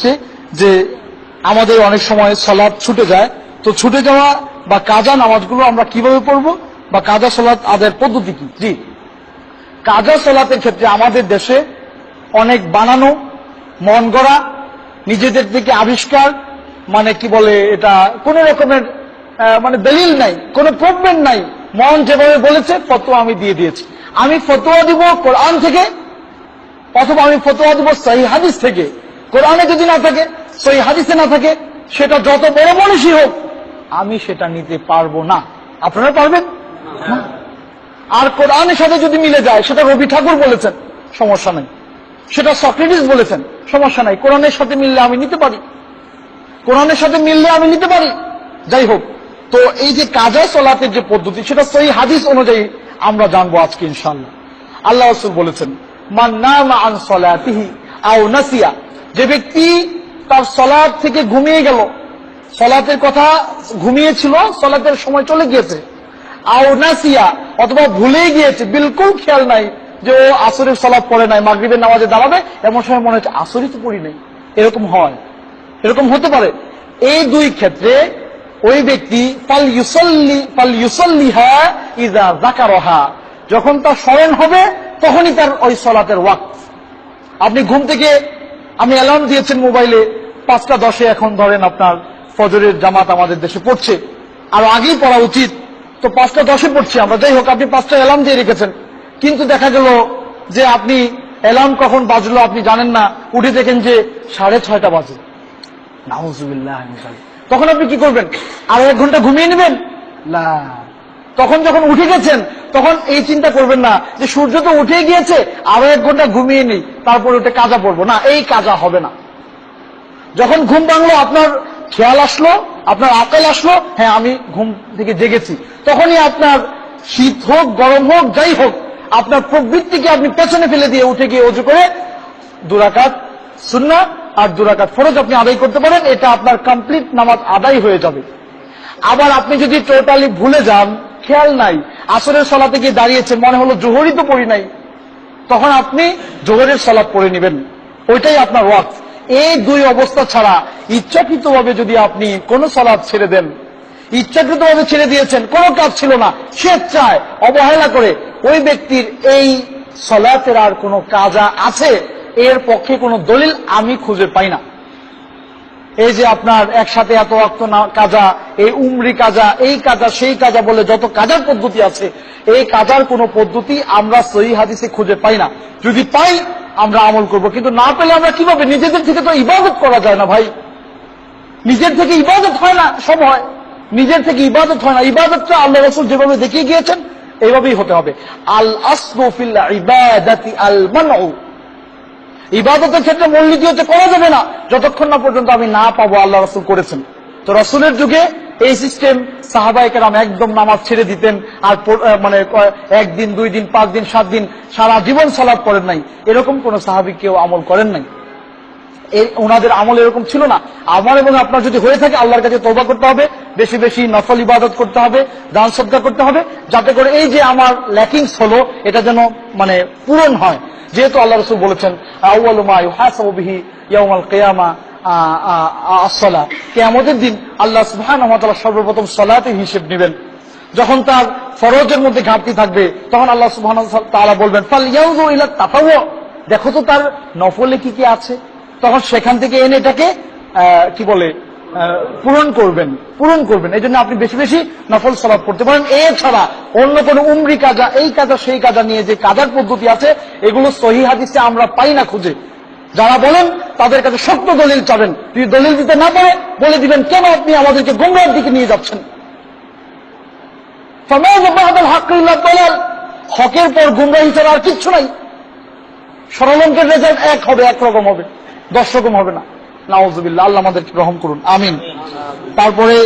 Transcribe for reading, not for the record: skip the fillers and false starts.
হচ্ছে যে আমাদের অনেক সময় সালাত ছুটে যায়, তো ছুটে যাওয়া বা কাজা নামাজগুলো আমরা কিভাবে পড়ব বা কাজা সালাত আদায়ের পদ্ধতি কি? জি, কাজা সালাতের ক্ষেত্রে আমাদের দেশে অনেক বানানো, মন গড়া, নিজেদের থেকে আবিষ্কার, মানে কি বলে এটা, কোন রকমের মানে দলিল নাই, কোন প্রবলেম নাই, মন যেভাবে বলেছে ফতোয়া আমি দিয়ে দিয়েছি। আমি ফতোয়া দিব কোরআন থেকে, অথবা আমি ফতোয়া দিব সহিহ হাদিস থেকে। কোরআনে যদি না থাকে, সহিহ হাদিসে না থাকে, সেটা যত বড় মানুষই হোক, আমি সেটা নিতে পারবো না। আপনারা পারবেন না। আর কোরআনের সাথে যদি মিলে যায়, সেটা রবি ঠাকুর বলেছেন, সমস্যা নাই। সেটা সক্রেটিস বলেছেন, সমস্যা নাই। কোরআনের সাথে মিললে আমি নিতে পারি, কোরআনের সাথে মিললে আমি নিতে পারি। যাই হোক, তো এই যে কাজা সালাতের যে পদ্ধতি, সেটা সহিহ হাদিস অনুযায়ী আমরা জানবো আজকে ইনশাআল্লাহ। আল্লাহ রাসূল বলেছেন, মান নামা আন সালাতিহি আও নাসিয়া, যে ব্যক্তি তার সালাত থেকে ঘুমিয়ে গেল, সালাতের কথা ঘুমিয়েছিল, সালাতের সময় চলে গিয়েছে, আও নাসিয়া, অথবা ভুলে গিয়েছে, বিলকুল খেয়াল নাই যে ও আসরের সালাত পড়ে নাই, মাগরিবের নামাজে দাঁড়াবে, এমন সময় মনে হচ্ছে আসরই তো পড়ি নাই। এরকম হয়, এরকম হতে পারে। এই দুই ক্ষেত্রে ওই ব্যক্তি ফাল ইউসাল্লিহা ইযা যাকারাহা, যখন তার স্মরণ হবে তখনই তার ওই সালাতের ওয়াক্ত। আপনি ঘুম থেকে, আমি অ্যালার্ম দিয়েছেন মোবাইলে 5:10 এখন ধরেন আপনার ফজরের জামাত আমাদের দেশে পড়ছে, আর আগেই পড়া উচিত, তো 5:10 পড়ছি আমরা। যাই হোক, আপনি 5টা অ্যালার্ম দিয়ে রেখেছেন, কিন্তু দেখা গেল যে আপনি অ্যালার্ম কখন বাজলো আপনি জানেন না, উঠে দেখেন যে 6:30 বাজে। নাউযুবিল্লাহ। তখন আপনি কি করবেন? আরো 1 ঘন্টা ঘুমিয়ে নেবেন? না, তখন যখন উঠে গেছেন তখন এই চিন্তা করবেন না যে সূর্য তো উঠে গিয়েছে, আরো 1 ঘন্টা ঘুমিয়ে নেই, তারপর উঠে কাজা পড়বো না। এই কাজা হবে না। যখন ঘুম ভাঙলো, আপনার খেয়াল আসলো, আপনার আকল আসলো, হ্যাঁ আমি ঘুম থেকে জেগেছি, তখনই আপনার শীত হোক গরম হোক যাই হোক, আপনার প্রবৃত্তিকে আপনি পেছনে ফেলে দিয়ে উঠে গিয়ে ওযু করে 2 রাকাত সুন্নাহ আর 2 রাকাত ফরজ আপনি আদায় করতে পারেন। এটা আপনার কমপ্লিট নামাজ আদায় হয়ে যাবে। আবার আপনি যদি টোটালি ভুলে যান, খেয়াল নাই, আসরের সালাতে গিয়ে দাঁড়িয়েছেন, মনে হলো জোহরই তো পড়ি নাই, তখন আপনি জোহরের সালাত পড়ে নেবেন, ওইটাই আপনার ওয়াক্ত। এই দুই অবস্থা ছাড়া ইচ্ছাকৃতভাবে যদি আপনি কোন সালাত ছেড়ে দেন, ইচ্ছাকৃতভাবে ছেড়ে দিয়েছেন, কোনো কাজ ছিল না, স্বেচ্ছায় অবহেলা করে, ওই ব্যক্তির এই সালাতের আর কোনো কাজা আছে, এর পক্ষে কোনো দলিল আমি খুঁজে পাই না। এই যে আপনার একসাথে এত ওয়াক্ত কাজা, এই উমরি কাজা, এই কাজা সেই কাজা বলে যত কাজার পদ্ধতি আছে, এই কাজার কোনো পদ্ধতি আমরা সহিহ হাদিসে খুঁজে পাই না। যদি পাই আমরা আমল করব, কিন্তু না পেলে আমরা কিভাবে? নিজেদের থেকে তো ইবাদত করা যায় না ভাই, নিজের থেকে ইবাদত হয় না। সব হয়, নিজের থেকে ইবাদত হয় না। ইবাদতটা আল্লাহ রাসূল যেভাবে দেখিয়ে গিয়েছেন এইভাবেই হতে হবে। আল আসলু ফিল ইবাদাতি আল মানউ, ইবাদতের ক্ষেত্রে মূলনীতি হচ্ছে করা যাবে না যতক্ষণ না পর্যন্ত আমি না পাবো আল্লাহ রাসূল করেছেন। তো রাসূলের যুগে এই সিস্টেম, সাহাবায়ে কেরাম একদম নামাজ ছেড়ে দিতেন, আর মানে 1 দিন 2 দিন 5 দিন 7 দিন সারা জীবন সালাত পড়েন নাই, এরকম কোন সাহাবী কেউ আমল করেন নাই। ওনাদের আমল এরকম ছিল না। আমার এবং আপনার যদি হয়ে থাকে, আল্লাহর কাছে তওবা করতে হবে, বেশি বেশি নফল ইবাদত করতে হবে, দান সদকা করতে হবে, যাতে করে এই যে আমার ল্যাকিংস হলো এটা যেন মানে পূরণ হয়। যেহেতু আল্লাহ রাসূল বলেছেন, আউয়ালু মা ইউহাসাবু বিহি ইয়াউমাল কিয়ামা as-সালাত, কিয়ামতের দিন আল্লাহ সুবহানাহু ওয়া তাআলা সর্বপ্রথম সালাতের হিসাব নেবেন। যখন তার ফরজের মধ্যে ঘাটতি থাকবে, তখন আল্লাহ সুবহানাহু ওয়া তাআলা বলবেন, ফালইয়ানজুর ইলা তাতাওয়ু, দেখো তো তার নফলে কি কি আছে, তখন সেখান থেকে এনে এটাকে কি বলে পূরণ করবেন। এই জন্য আপনি বেশি বেশি নফল সালাত পড়তে পারেন। এছাড়া অন্য কোন উমরি কাজা, এই কাজা সেই কাজা নিয়ে যে কাজার পদ্ধতি আছে, এগুলো সহিহ হাদিসে আমরা পাই না খুঁজে। যারা বলেন তাদের কাছে শক্ত দলিল চাবেন, যদি দলিল দিতে না পারে বলে দিবেন কেন আপনি আমাদেরকে গোমরাহের দিকে নিয়ে যাচ্ছেন। হকের পর গুমরাহি ছাড়া আর কিচ্ছু নাই। সরল অঙ্কের রেজাল্ট একরকম হবে, 10 রকম হবে না। নাউযুবিল্লাহ, আল্লাহ আমাদেরকে রহম করুন, আমিন। তারপরে